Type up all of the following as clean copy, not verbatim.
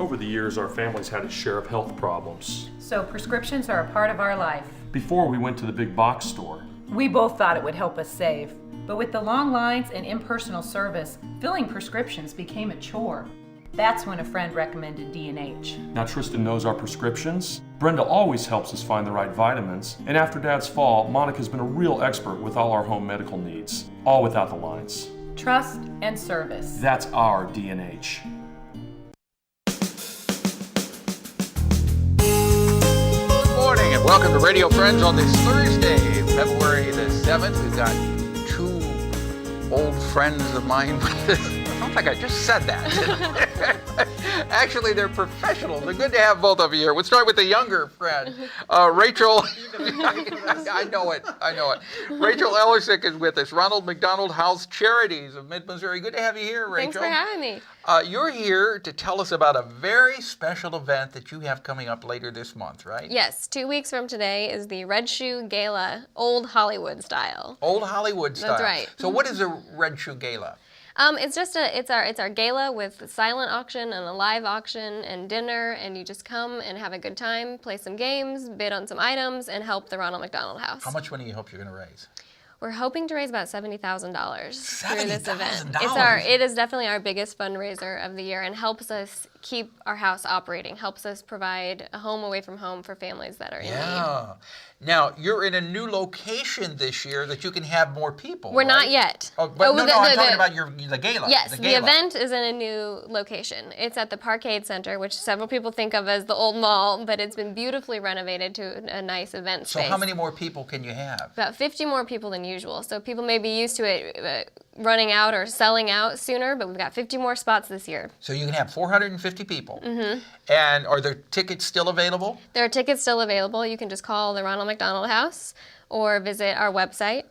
Over the years, our family's had a share of health problems. So prescriptions are a part of our life. Before we went to the big box store. We both thought it would help us save. But with the long lines and impersonal service, filling prescriptions became a chore. That's when a friend recommended D&H. Now Tristan knows our prescriptions. Brenda always helps us find the right vitamins. And after Dad's fall, Monica's been a real expert with all our home medical needs. All without the lines. Trust and service. That's our D&H. Good morning and welcome to Radio Friends on this Thursday, February the 7th. We've got two old friends of mine with us. Sounds like I just said that. Actually, they're professionals. They're good to have both of you here. We'll start with the younger friend, Rachel. I know it. Rachel Ellersiecck is with us. Ronald McDonald House Charities of Mid-Missouri. Good to have you here, Rachel. Thanks for having me. You're here to tell us about a very special event that you have coming up later this month, right? Yes, 2 weeks from today is the Red Shoe Gala, Old Hollywood style. Old Hollywood style. That's right. So what is a Red Shoe Gala? It's our gala with silent auction and a live auction and dinner, and you just come and have a good time, play some games, bid on some items, and help the Ronald McDonald House. How much money do you hope you're going to raise? We're hoping to raise about $70,000 through this event. $70,000? It is definitely our biggest fundraiser of the year and helps us keep our house operating, helps us provide a home away from home for families that are in need. Now, you're in a new location this year that you can have more people, We're right? not yet. Oh, but I'm talking about the gala. Yes, the the event is in a new location. It's at the Parkade Center, which several people think of as the old mall, but it's been beautifully renovated to a nice event space. So how many more people can you have? About 50 more people than usual. So people may be used to it running out or selling out sooner, but we've got 50 more spots this year. So you can have 450 people. Mm-hmm. And are there tickets still available? There are tickets still available. You can just call the Ronald McDonald House or visit our website,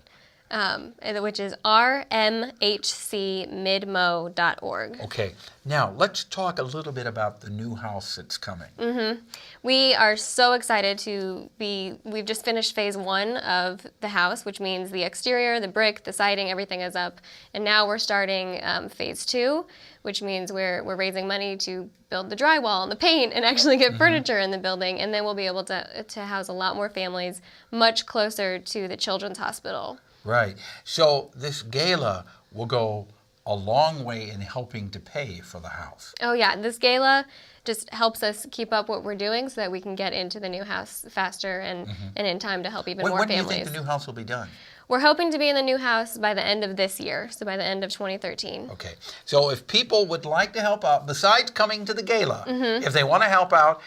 which is rmhcmidmo.org. Okay. Now, let's talk a little bit about the new house that's coming. Mm-hmm. We are so excited we've just finished phase 1 of the house, which means the exterior, the brick, the siding, everything is up. And now we're starting phase 2, which means we're raising money to build the drywall and the paint and actually get furniture in the building. And then we'll be able to house a lot more families much closer to the Children's Hospital. Right. So this gala will go a long way in helping to pay for the house. Oh yeah, this gala just helps us keep up what we're doing so that we can get into the new house faster and in time to help even more families. When do you think the new house will be done? We're hoping to be in the new house by the end of this year, so by the end of 2013. Okay. So if people would like to help out, besides coming to the gala, if they want to help out,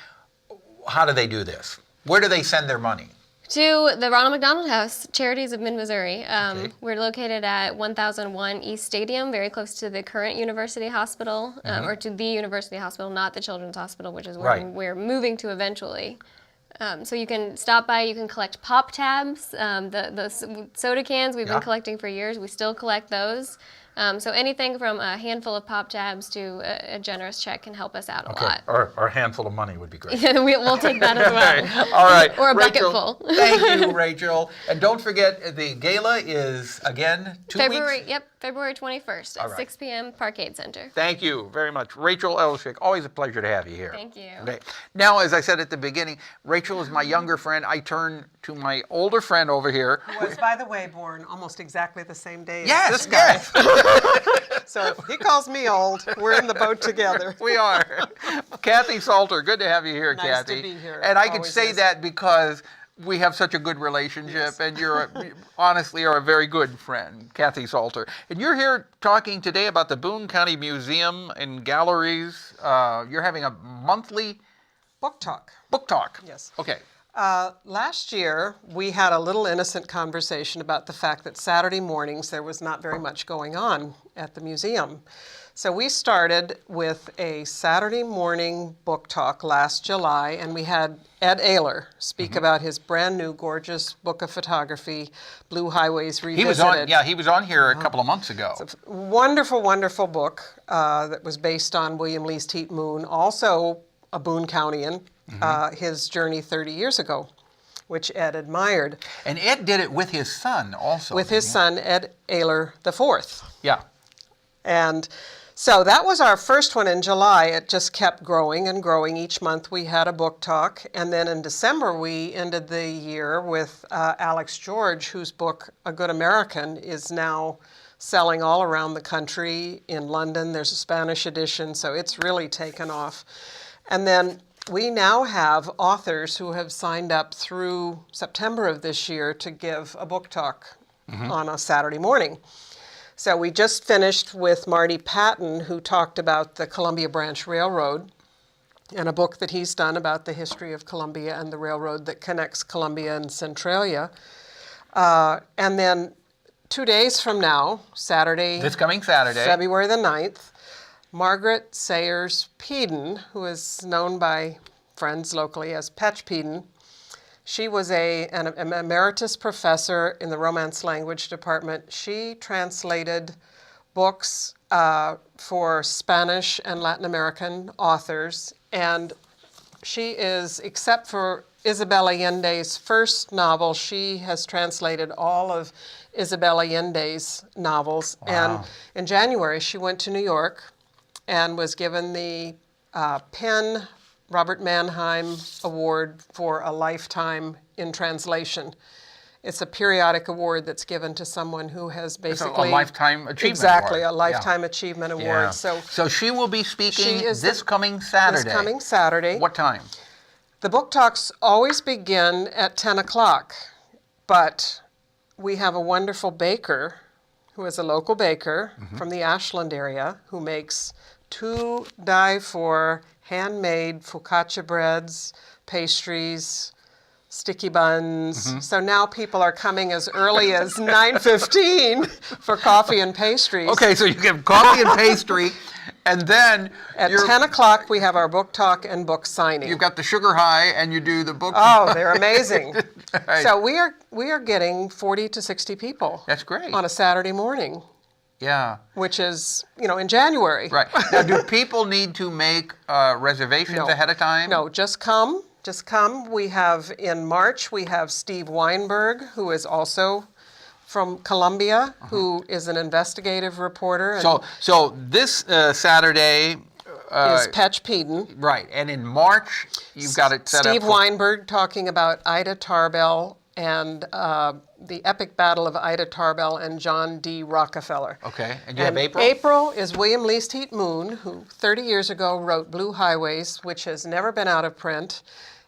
how do they do this? Where do they send their money? To the Ronald McDonald House, Charities of Mid-Missouri. Okay. We're located at 1001 East Stadium, very close to the current University Hospital, or to the University Hospital, not the Children's Hospital, which is where we're moving to eventually. So you can stop by, you can collect pop tabs, the soda cans we've been collecting for years, we still collect those. So anything from a handful of pop tabs to a generous check can help us out a lot. Or a handful of money would be great. Yeah, we'll take that as well. All right. Or a bucket Rachel, full. Thank you, Rachel. And don't forget, the gala is, again, 2 weeks? Yep, February 21st at 6 p.m. Parkade Center. Thank you very much. Rachel Ellersiecck, always a pleasure to have you here. Thank you. Okay. Now, as I said at the beginning, Rachel is my younger friend. I turn to my older friend over here. Who was, by the way, born almost exactly the same day Yes, as this guy. yes. So if he calls me old, we're in the boat together. We are. CATHY Salter, good to have you here, Nice Cathy. to be here. And I can Always say is. that because we have such a good relationship, and you're honestly are a very good friend, CATHY Salter. And you're here talking today about the Boone County Museum and Galleries. You're having a monthly Book talk. book talk. Yes. Okay. Last year, we had a little innocent conversation about the fact that Saturday mornings there was not very much going on at the museum. So we started with a Saturday morning book talk last July, and we had Ed Ayler speak about his brand new gorgeous book of photography, Blue Highways Revisited. He was on here a couple of months ago. It's a wonderful, wonderful book that was based on William Lee's Teet Moon, also a Boone Countyan, his journey 30 years ago, which Ed admired. And Ed did it with his son also. With his son, Ed Ayler IV. Yeah. And So that was our first one in July. It just kept growing and growing. Each month we had a book talk. And then in December we ended the year with Alex George, whose book, A Good American, is now selling all around the country. In London there's a Spanish edition, so it's really taken off. And then we now have authors who have signed up through September of this year to give a book talk on a Saturday morning. So we just finished with Marty Patton, who talked about the Columbia Branch Railroad and a book that he's done about the history of Columbia and the railroad that connects Columbia and Centralia. And then 2 days from now, Saturday, This coming Saturday. February the 9th, Margaret Sayers Peden, who is known by friends locally as Patch Peden, she was an emeritus professor in the Romance Language Department. She translated books for Spanish and Latin American authors, and she is, except for Isabel Allende's first novel, she has translated all of Isabel Allende's novels. Wow. And in January, she went to New York and was given the Penn Robert Mannheim Award for a lifetime in translation. It's a periodic award that's given to someone who has basically... a lifetime achievement Exactly, award. a lifetime achievement award. Yeah. So she will be speaking She is this coming Saturday. this coming Saturday. What time? The book talks always begin at 10 o'clock, but we have a wonderful baker who is a local baker from the Ashland area who makes to die for handmade focaccia breads, pastries, sticky buns. So now people are coming as early as 9:15 for coffee and pastries. Okay, so you get coffee and pastry, and then At 10 o'clock, we have our book talk and book signing. you've got the sugar high, and you do the book. Oh, they're amazing. Right. So we are getting 40 to 60 people. That's great. On a Saturday morning, Yeah. which is, in January. Right. Now, do people need to make reservations No. ahead of time? No, just come. Just come. We have, in March, we have Steve Weinberg, who is also from Columbia, who is an investigative reporter. And So this Saturday is Patch Peden. right, and in March you've got it set Steve up. Weinberg talking about Ida Tarbell and the epic battle of Ida Tarbell and John D. Rockefeller. Okay, and you have April? April is William Leasteat Moon, who 30 years ago wrote Blue Highways, which has never been out of print.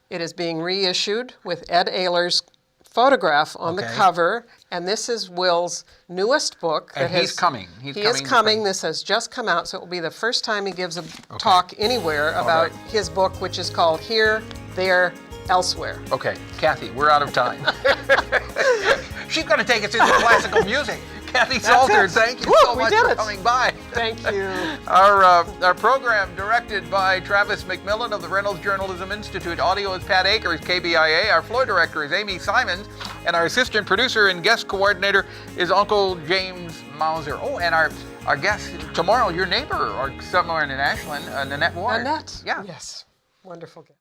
It is being reissued with Ed Ayler's photograph on the Okay. cover, and this is Will's newest book. And he's coming. He is coming. This has just come out, so it will be the first time he gives a talk anywhere about his book, which is called Here, There, Elsewhere. Okay, Kathy, we're out of time. She's going to take us into classical music. Kathy Salter, it. thank you Woo, so we much did for it. coming by. Thank you. Our program directed by Travis McMillan of the Reynolds Journalism Institute. Audio is Pat Akers, KBIA. Our floor director is Amy Simons. And our assistant producer and guest coordinator is Uncle James Mauser. Oh, and our guest tomorrow, your neighbor, or somewhere in Ashland, Nanette Ward. Annette. Yeah. Yes. Wonderful guest.